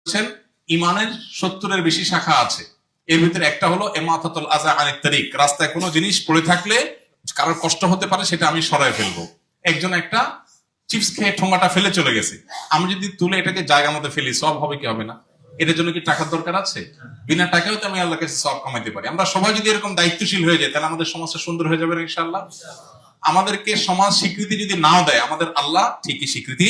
বলেছেন ইমানের 70-এর বেশি শাখা আছে। এর ভিতরে একটা হলো ইমাতাতুল আযা আনিত তারিক, রাস্তায় কোনো জিনিস পড়ে থাকলে কারোর কষ্ট হতে পারে সেটা আমি সরায় ফেলবো। একজন একটা চিপস খেয়ে ঠোঙাটা ফেলে চলে গেছে, আমি যদি তুলে এটাকে জায়গা মতো ফেলি, সব হবে কি হবে না? এটার জন্য কি টাকার দরকার আছে? বিনা টাকাও তো আমি আল্লাহর কাছে সব কামাইতে পারি। আমরা সবাই যদি এরকম দায়িত্বশীল হয়ে যাই তাহলে আমাদের সমাজটা সুন্দর হয়ে যাবে ইনশাআল্লাহ। আমাদেরকে সমাজ স্বীকৃতি যদি নাও দেয়, আমাদের আল্লাহ ঠিকই স্বীকৃতি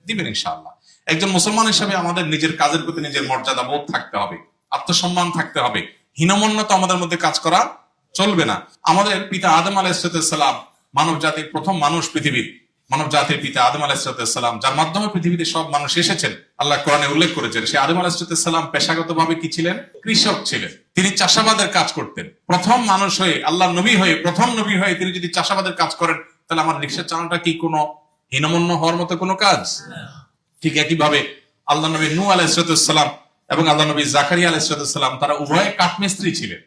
দিবেন ইনশাআল্লাহ। একজন মুসলমান হিসেবে আমাদের নিজের কাজের প্রতি নিজের মর্যাদা বোধ থাকতে হবে, আত্মসম্মান থাকতে হবে। হীনমন্যতা আমাদের মধ্যে কাজ করা চলবে না। আমাদের পিতা আদম আলাইহিস সালাম মানব জাতির প্রথম মানুষ, পৃথিবীর মানব জাতির পিতা আদম আলাইহিস সালাম, যার মাধ্যমে পৃথিবীতে সব মানুষ এসেছেন, আল্লাহ কোরআনে উল্লেখ করেছেন। সেই আদম আলাইহিস সালাম পেশাগতভাবে কি ছিলেন? কৃষক ছিলেন। তিনি চাষাবাদের কাজ করতেন। প্রথম মানুষ হয়ে, আল্লাহ নবী হয়ে, প্রথম নবী হয়ে তিনি যদি চাষাবাদের কাজ করেন, তাহলে আমার রিকশা চালানোটা কি কোনো হীনমন্য হওয়ার মতো কোনো কাজ? ঠিক একইভাবে আল্লাহ নবী নূহ আলাইহিস সালাম এবং আল্লাহ নবী জাকারিয়া আলাইহিস সালাম, তারা উভয়ে কাঠমিস্ত্রি ছিলেন।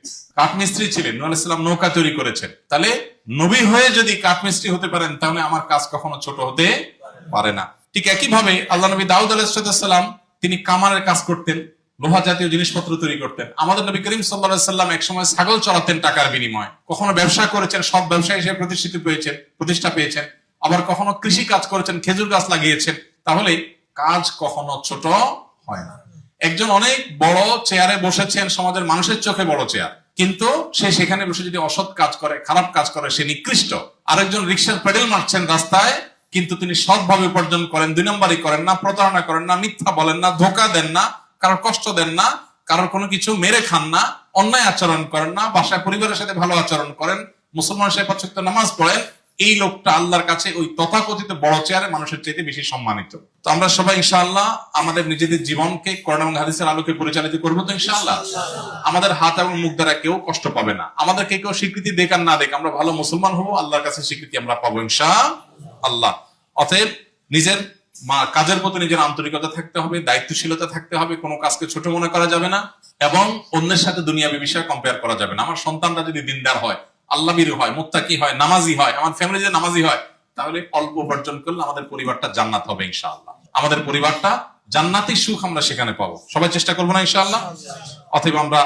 নূহ আলাইহিস সালাম নৌকা তৈরি করেছেন। তাহলে নবী হয়ে যদি কাঠমিস্ত্রি হতে পারেন, তাহলে আমার কাজ কখনো ছোট হতে পারে না। ঠিক একইভাবে আল্লাহ নবী দাউদ আলাইহিস সালাম, তিনি কামারের কাজ করতেন, লোহা জাতীয় জিনিসপত্র তৈরি করতেন। আমাদের নবী করিম সাল্লাল্লাহু আলাইহি সাল্লাম এক সময় ছাগল চড়াতেন টাকার বিনিময়ে। কখনো ব্যবসা করেছেন, সব ব্যবসায়ী হিসেবে প্রতিষ্ঠা পেয়েছেন। আবার কখনো কৃষি কাজ করেছেন, খেজুর গাছ লাগিয়েছেন। তাহলে কাজ কখনো ছোট হয় না। একজন অনেক বড় চেয়ারে বসেছেন, সমাজের মানুষের চোখে বড় চেয়ার, কিন্তু সে সেখানে বসে যদি অসৎ কাজ করে, খারাপ কাজ করে, সে নিকৃষ্ট। আরেকজন রিকশার পেডেল মারছেন রাস্তায়, কিন্তু তিনি সৎভাবে উপার্জন করেন, 2 নম্বরই করেন না, প্রতারণা করেন না, মিথ্যা বলেন না, ধোঁকা দেন না, কারোর কষ্ট দেন না, কারোর কোনো কিছু মেরে খান না, অন্যায় আচরণ করেন না, বাসায় পরিবারের সাথে ভালো আচরণ করেন, মুসলমান হিসেবে 5 ওয়াক্ত নামাজ পড়েন। এই লোকটা আল্লাহর কাছে ওই তথাকথিত বড় চেয়ারে মানুষের চাইতে বেশি সম্মানিত। তো আমরা সবাই ইনশাআল্লাহ আমাদের নিজেদের জীবনকে কোরআন এবং হাদিসের আলোকে পরিচালিত করবো তো ইনশাআল্লাহ। আমাদের হাত এবং মুখ দ্বারা কেউ কষ্ট পাবে না। আমাদেরকে কেউ স্বীকৃতি দেখ আর না দেখ, আমরা ভালো মুসলমান হবো, আল্লাহর কাছে স্বীকৃতি আমরা পাবো ইনশাআল্লাহ। অতএব নিজের কাজের প্রতি নিজের আন্তরিকতা থাকতে হবে, দায়িত্বশীলতা থাকতে হবে, কোনো কাজকে ছোট মনে করা যাবে না, এবং অন্যের সাথে দুনিয়াবী বিষয়ে কম্পেয়ার করা যাবে না। আমার সন্তানরা যদি দিনদার হয়, আল্লাহভীরু হয়, মুত্তাকি হয়, নামাজি হয়, আমার ফ্যামিলি যদি নামাজি হয়, তাহলে অল্প উপার্জন করলে আমাদের পরিবারটা জান্নাত হবে ইনশাআল্লাহ। আমাদের পরিবারটা জান্নাতি সুখ আমরা সেখানে পাবো। সবাই চেষ্টা করবো না ইনশাআল্লাহ? অতএব আমরা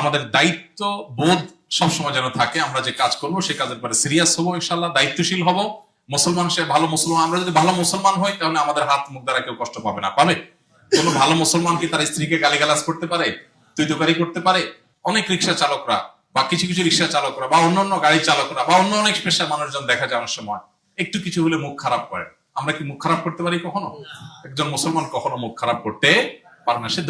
আমাদের দায়িত্ব বোধ সবসময় যেন থাকে, আমরা যে কাজ করবো সে কাজের পরে সিরিয়াস হবো ইনশাআল্লাহ, দায়িত্বশীল হবো। মুসলমান সে ভালো মুসলমান, আমরা যদি ভালো মুসলমান হই, তাহলে আমাদের হাত মুখ দ্বারা কেউ কষ্ট পাবে না। পাবে? কোন ভালো মুসলমান কি তার স্ত্রীকে গালিগালাজ করতে পারে, তুই তোকারি করতে পারে? অনেক রিক্সা চালকরা বা কিছু কিছু রিক্সা চালকরা বা অন্যান্য গাড়ি চালকরা বা অন্য অনেক পেশার মানুষজন দেখা যায় অনেক সময় একটু কিছু হলে মুখ খারাপ করে। আমরা কি মুখ খারাপ করতে পারি কখনো? একজন মুসলমান কখনো মুখ খারাপ করতে পারে না। সে